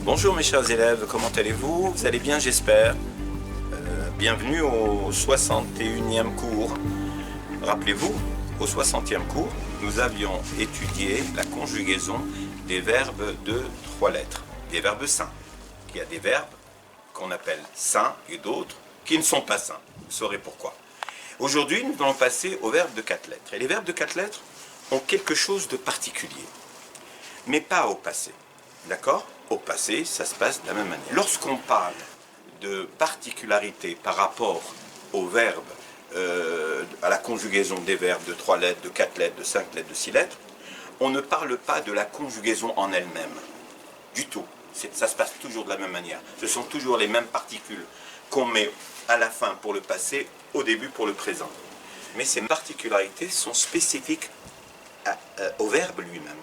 Bonjour mes chers élèves, comment allez-vous? Vous allez bien, j'espère. Bienvenue au 61e cours. Rappelez-vous, au 60e cours, nous avions étudié la conjugaison des verbes de 3 lettres, des verbes sains. Il y a des verbes qu'on appelle sains et d'autres qui ne sont pas sains. Vous saurez pourquoi. Aujourd'hui, nous allons passer aux verbes de 4 lettres. Et les verbes de 4 lettres ont quelque chose de particulier, mais pas au passé. D'accord? Au passé, ça se passe de la même manière. Lorsqu'on parle de particularité par rapport aux verbes, à la conjugaison des verbes de 3 lettres, de 4 lettres, de 5 lettres, de 6 lettres, on ne parle pas de la conjugaison en elle-même, du tout. Ça se passe toujours de la même manière. Ce sont toujours les mêmes particules qu'on met à la fin pour le passé, au début pour le présent. Mais ces particularités sont spécifiques au verbe lui-même,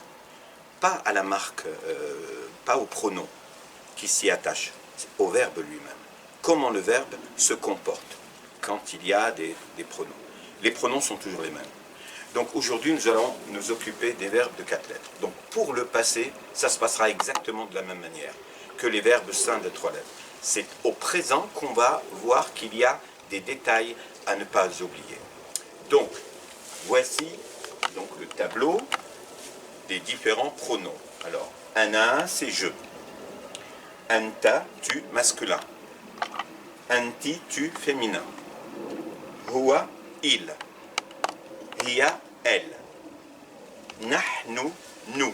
pas à la marque, pas au pronom qui s'y attache, au verbe lui-même. Comment le verbe se comporte quand il y a des pronoms. Les pronoms sont toujours les mêmes. Donc aujourd'hui, nous allons nous occuper des verbes de 4 lettres. Donc pour le passé, ça se passera exactement de la même manière que les verbes sains de 3 lettres. C'est au présent qu'on va voir qu'il y a des détails à ne pas oublier. Donc, voici donc le tableau des différents pronoms. Alors, ana, c'est je. Anta, tu, masculin. Anti, tu, féminin. Huwa, il. Hiya, elle. Nahnu, nous.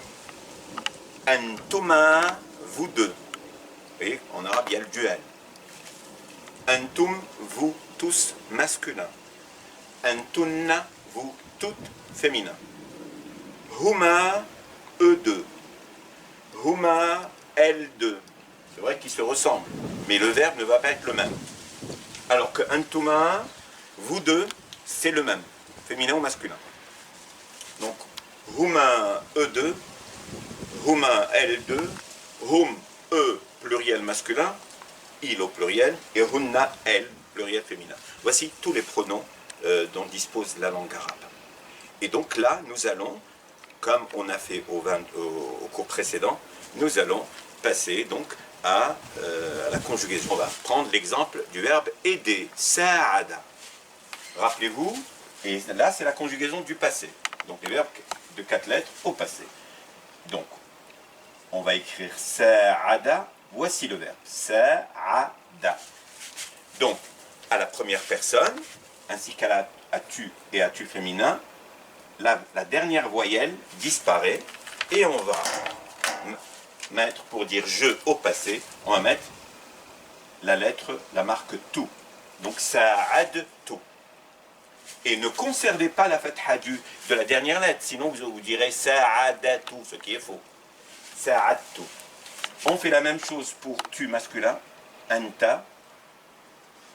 Antuma, vous deux. Vous voyez, en arabe, il y a le duel. Antum, vous tous, masculin. Antunna, vous toutes, féminin. Huma, eux deux. Huma, elles deux. C'est vrai qu'ils se ressemblent, mais le verbe ne va pas être le même. Alors que antuma, vous deux, c'est le même, féminin ou masculin. Donc, huma, eux deux, huma, elles deux, hum, eux, pluriel masculin, il au pluriel, et hunna, elles, pluriel féminin. Voici tous les pronoms dont dispose la langue arabe. Et donc là, nous allons, comme on a fait au cours précédent, nous allons passer donc à la conjugaison. On va prendre l'exemple du verbe aider, sa'ada. Rappelez-vous, et là c'est la conjugaison du passé. Donc les verbes de 4 lettres au passé. Donc, on va écrire sa'ada. Voici le verbe, sa'ada. Donc, à la première personne, ainsi qu'à la tu et à tu féminin, la dernière voyelle disparaît et on va mettre, pour dire je au passé, on va mettre la marque tout. Donc sa'ad tout. Et ne conservez pas la fatha de la dernière lettre, sinon vous direz sa'adatu, ce qui est faux. Sa'adtu. On fait la même chose pour tu masculin, anta.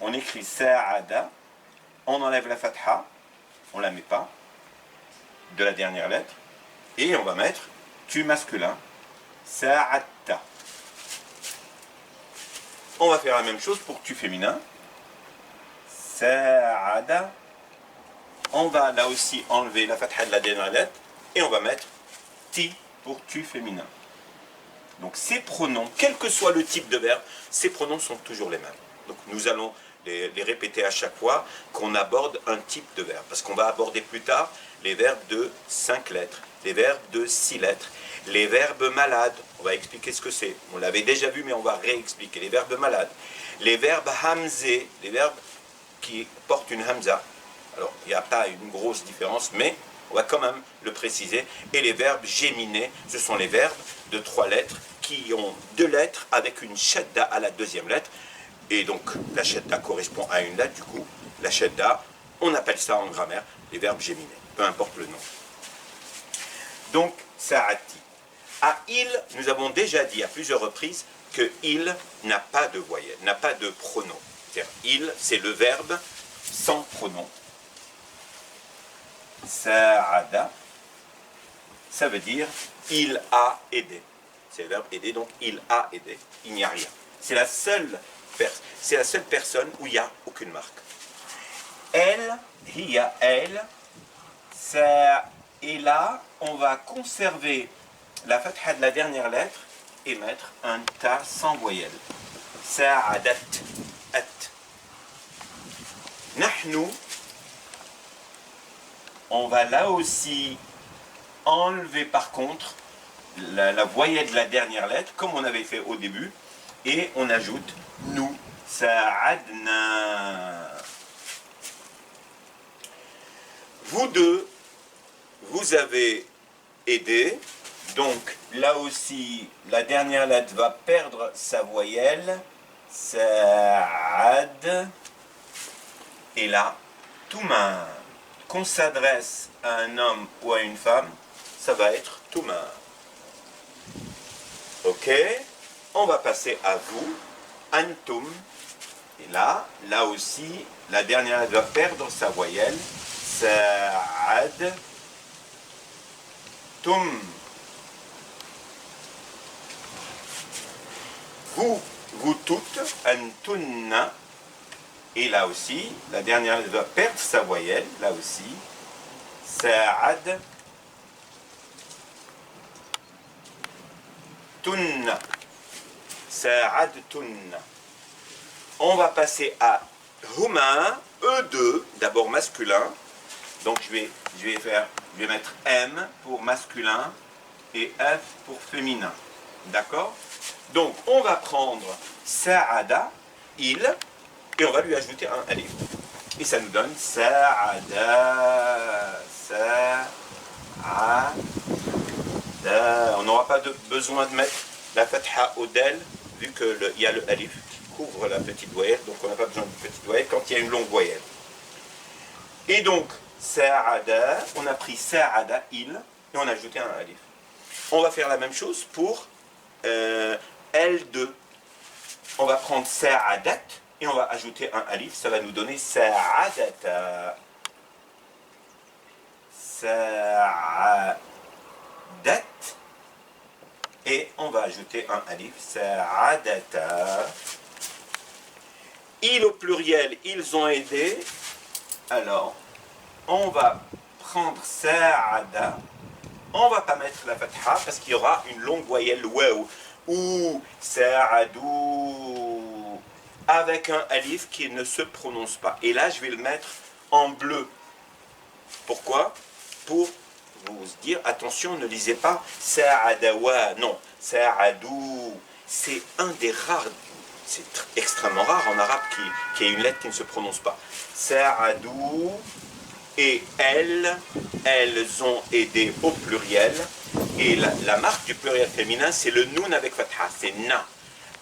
On écrit sa'ada, on enlève la fatha, on ne la met pas, de la dernière lettre, et on va mettre tu masculin, sa'atta. On va faire la même chose pour tu féminin, sa'ada. On va là aussi enlever la fatha de la dernière lettre, et on va mettre ti pour tu féminin. Donc ces pronoms, quel que soit le type de verbe, ces pronoms sont toujours les mêmes. Donc nous allons les répéter à chaque fois qu'on aborde un type de verbe. Parce qu'on va aborder plus tard les verbes de 5 lettres, les verbes de 6 lettres, les verbes malades. On va expliquer ce que c'est. On l'avait déjà vu, mais on va réexpliquer. Les verbes malades. Les verbes hamzé, les verbes qui portent une hamza. Alors, il n'y a pas une grosse différence, mais on va quand même le préciser. Et les verbes géminés, ce sont les verbes de 3 lettres qui ont 2 lettres avec une shadda à la deuxième lettre. Et donc, la shadda correspond à une lettre, du coup, la shadda, on appelle ça en grammaire les verbes géminés, peu importe le nom. Donc, sa'ati. À il, nous avons déjà dit à plusieurs reprises que il n'a pas de voyelle, n'a pas de pronom. C'est-à-dire, il, c'est le verbe sans pronom. Sa'ada, ça veut dire il a aidé. C'est le verbe aider, donc il a aidé. Il n'y a rien. C'est la seule personne où il n'y a aucune marque. Elle, hiya, elle, ça, et là, on va conserver la fatha de la dernière lettre et mettre un ta sans voyelle. Sa'adat, at. Nahnu, on va là aussi enlever par contre la voyelle de la dernière lettre, comme on avait fait au début, et on ajoute nous, sa'adna. Vous deux, vous avez aidé, donc là aussi, la dernière lettre va perdre sa voyelle, sa'ad, et là, touma. Qu'on s'adresse à un homme ou à une femme, ça va être touma. Ok, on va passer à vous, antum, et là aussi, la dernière lettre va perdre sa voyelle, sa'ad, tum. Vous toutes, antunna, et là aussi, la dernière lettre va perdre sa voyelle, là aussi, sa'ad, tunna, sa'ad tunna. On va passer à huma, eux deux, d'abord masculin, donc je vais mettre M pour masculin et F pour féminin, d'accord? Donc on va prendre sa'ada, il, et on va lui ajouter un alif. Et ça nous donne sa'ada, sa'ada. On n'aura pas besoin de mettre la fatha au del, vu qu'il y a le alif qui couvre la petite voyelle, donc on n'a pas besoin de petite voyelle quand il y a une longue voyelle. Et donc, sa'ada, on a pris sa'ada, il, et on a ajouté un alif. On va faire la même chose pour L2. On va prendre sa'adat, et on va ajouter un alif, ça va nous donner sa'adata. Sa'adat. Et on va ajouter un alif, sa'adata. Ils au pluriel, ils ont aidé. Alors, on va prendre sa'ada. On va pas mettre la fatha parce qu'il y aura une longue voyelle waw. Ou sa'adou. Avec un alif qui ne se prononce pas. Et là, je vais le mettre en bleu. Pourquoi? Pour vous dire, attention, ne lisez pas sa'adawa, non, sa'adou. C'est un des rares, c'est extrêmement rare en arabe qui ait une lettre qui ne se prononce pas. Sa'adou, et elles ont aidé au pluriel. Et la marque du pluriel féminin, c'est le noun avec fatha, c'est na.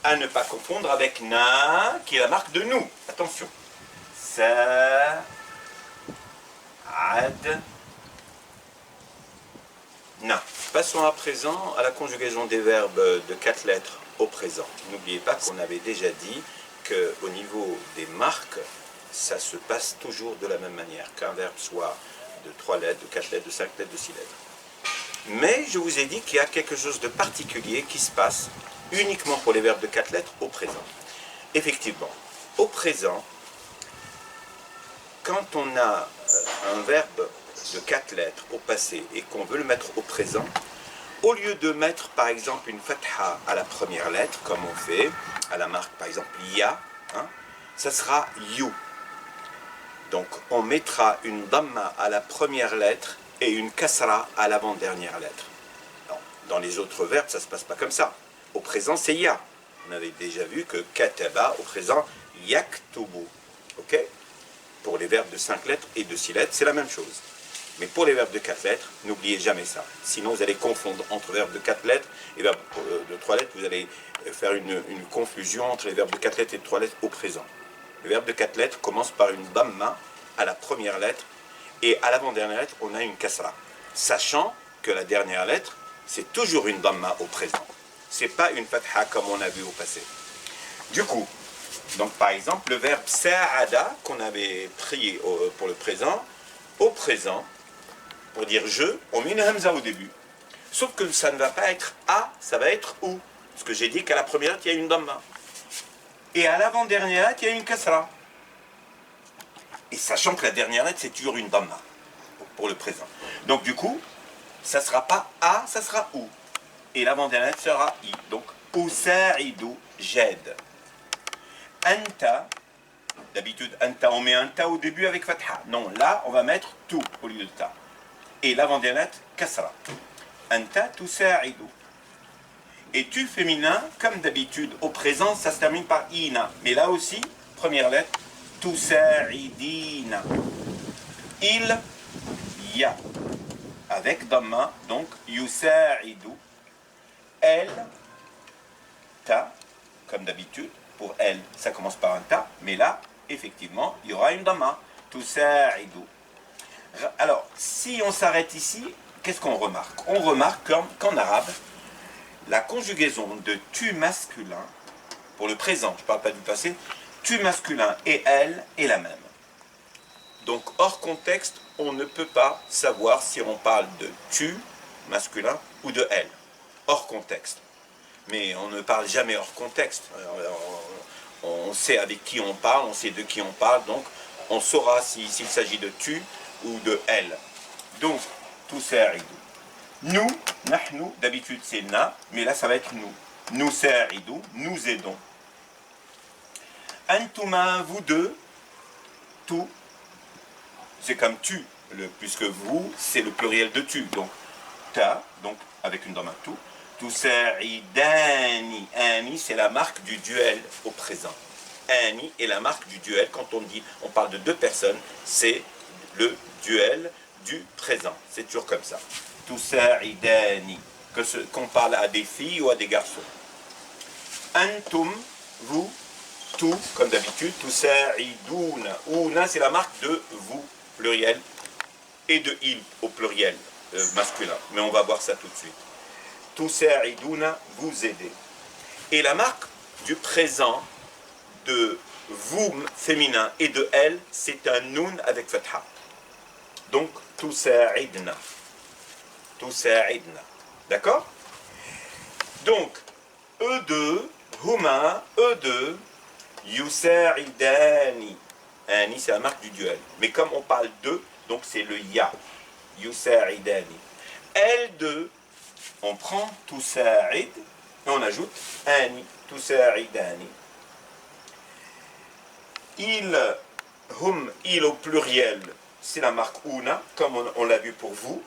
À ne pas confondre avec na, qui est la marque de nous. Attention. Sa'ad. Na. Passons à présent à la conjugaison des verbes de 4 lettres au présent. N'oubliez pas qu'on avait déjà dit qu'au niveau des marques, ça se passe toujours de la même manière, qu'un verbe soit de 3 lettres, de 4 lettres, de 5 lettres, de 6 lettres. Mais je vous ai dit qu'il y a quelque chose de particulier qui se passe uniquement pour les verbes de 4 lettres au présent. Effectivement, au présent, quand on a un verbe de 4 lettres au passé et qu'on veut le mettre au présent, au lieu de mettre par exemple une fatha à la première lettre, comme on fait à la marque par exemple ya, hein, ça sera you. Donc on mettra une damma à la première lettre et une kasra à l'avant-dernière lettre. Dans les autres verbes, ça ne se passe pas comme ça. Au présent, c'est ya. On avait déjà vu que kataba, au présent, yaktubu. Ok? Pour les verbes de 5 lettres et de 6 lettres, c'est la même chose. Mais pour les verbes de 4 lettres, n'oubliez jamais ça. Sinon, vous allez confondre entre verbes de 4 lettres et verbes de 3 lettres. Vous allez faire une confusion entre les verbes de 4 lettres et de 3 lettres au présent. Le verbe de 4 lettres commence par une damma à la première lettre et à l'avant-dernière lettre, on a une kasra. Sachant que la dernière lettre, c'est toujours une damma au présent. C'est pas une fatha comme on a vu au passé. Du coup, donc par exemple, le verbe sa'ada qu'on avait pris pour le présent, au présent, pour dire je, on met une hamza au début. Sauf que ça ne va pas être a, ça va être ou. Parce que j'ai dit qu'à la première lettre, il y a une damma. Et à l'avant-dernière lettre, il y a une kasra. Et sachant que la dernière lettre, c'est toujours une damma pour le présent. Donc du coup, ça ne sera pas a, ça sera ou. et l'avant-dernière lettre sera I. Donc, Usa'idu, j'aide. Anta, d'habitude, anta, on met un ta au début avec fatha. Non, là, on va mettre tout au lieu de ta. Et l'avant-dernière lettre, kasra. Anta tusa'idu. Et tu féminin, comme d'habitude, au présent, ça se termine par ina. Mais là aussi, première lettre, tusa'idina. Il, ya. Avec dhamma, donc yusa'idu. Elle, ta, comme d'habitude. Pour elle, ça commence par un ta. Mais là, effectivement, il y aura une dhamma. Tusa'idu. Alors, si on s'arrête ici, qu'est-ce qu'on remarque? On remarque qu'en arabe, la conjugaison de tu masculin, pour le présent, je ne parle pas du passé, tu masculin et elle est la même. Donc hors contexte, on ne peut pas savoir si on parle de tu masculin ou de elle. Hors contexte. Mais on ne parle jamais hors contexte. On sait avec qui on parle, on sait de qui on parle, donc on saura s'il s'agit de tu ou de elle. Donc, tout sa'idou. Nous, nahnu, d'habitude c'est na, mais là ça va être nous. Nous sa'idou, nous aidons. Antuma, vous deux, tout, c'est comme tu, puisque vous, c'est le pluriel de tu. Donc, ta, donc avec une dhamma tout. Tout sa'idani, ani, c'est la marque du duel au présent. Ani est la marque du duel. Quand on parle de deux personnes, c'est le duel du présent. C'est toujours comme ça. Tusa'idani. Qu'on parle à des filles ou à des garçons. Antum, vous, tout, comme d'habitude. Tusa'iduna. Una, c'est la marque de vous, pluriel, et de il, au pluriel, masculin. Mais on va voir ça tout de suite. Tusa'iduna, vous aidez. Et la marque du présent de vous féminin et de elle, c'est un nun avec fatha. Donc, tusa'idna. Tusa'idna. D'accord? Donc, eux deux, huma, eux deux, yusa'idani. Ani, c'est la marque du duel. Mais comme on parle d'eux, donc c'est le ya. Yusa'idani. Elles deux, on prend tusa'id et on ajoute ani. Tusa'idani. Il, hum, il au pluriel, c'est la marque una, comme on l'a vu pour vous.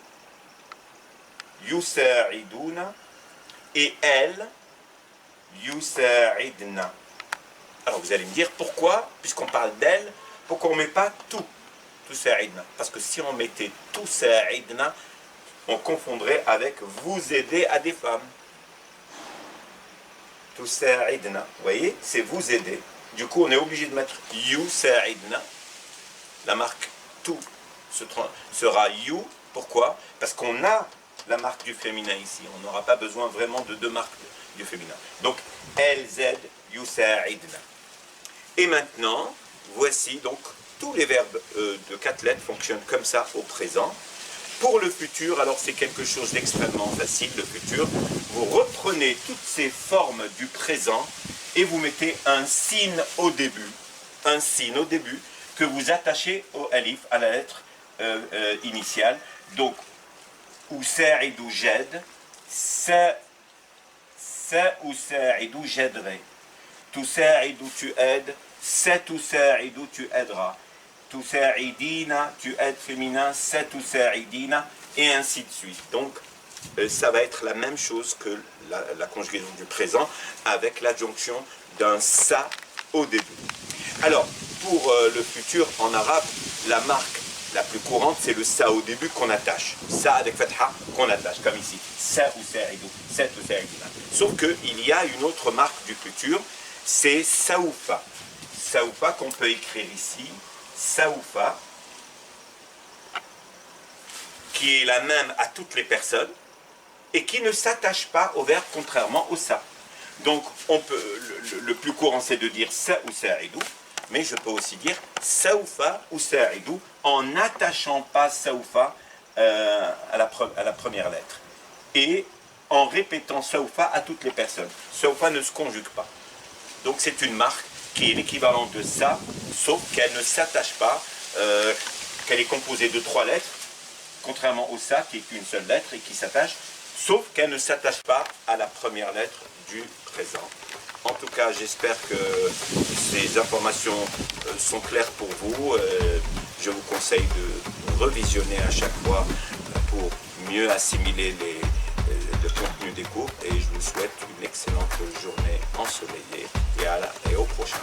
Yusa'iduna. Et elle, yusa'idna. Alors vous allez me dire pourquoi, puisqu'on parle d'elle, pourquoi on ne met pas tout sa'idna? Parce que si on mettait tout sa'idna, on confondrait avec vous aider à des femmes. Tout sa'idna, vous voyez, c'est vous aider. Du coup, on est obligé de mettre you sa'idna. La marque tout sera you. Pourquoi? Parce qu'on a la marque du féminin ici. On n'aura pas besoin vraiment de deux marques du féminin. Donc, elles aident, you sa'idna. Et maintenant, voici donc tous les verbes de 4 lettres fonctionnent comme ça au présent. Pour le futur, alors c'est quelque chose d'extrêmement facile, le futur. Vous reprenez toutes ces formes du présent et vous mettez un signe au début. Un signe au début que vous attachez au alif, à la lettre initiale. Donc, usa'idou j'aide, sa usa'idou j'aiderai. Tusa'idou tu aides, sa tusa'idou tu aideras. Tusa'idina, tu aides féminin, sa tusa'idina, et ainsi de suite. Donc, ça va être la même chose que la conjugaison du présent avec l'adjonction d'un sa au début. Alors, pour le futur en arabe, la marque la plus courante, c'est le sa au début qu'on attache. Sa avec fatha qu'on attache, comme ici. Sa ou sa'idou, sa ou sa'idina. Sauf qu'il y a une autre marque du futur, c'est saoufa. Saoufa qu'on peut écrire ici. Saoufa, qui est la même à toutes les personnes et qui ne s'attache pas au verbe contrairement au sa. Donc, on peut, le plus courant, c'est de dire sa ou sa'idou, mais je peux aussi dire saoufa ou sa'idou en n'attachant pas saoufa à la première lettre. Et en répétant saoufa à toutes les personnes. Saoufa ne se conjugue pas. Donc, c'est une marque qui est l'équivalent de ça, sauf qu'elle ne s'attache pas, qu'elle est composée de 3 lettres, contrairement au ça, qui est une seule lettre et qui s'attache sauf qu'elle ne s'attache pas à la première lettre du présent. En tout cas, j'espère que ces informations sont claires pour vous. Je vous conseille de revisionner à chaque fois pour mieux assimiler le contenu des cours et je vous souhaite une excellente journée ensoleillée et au prochain.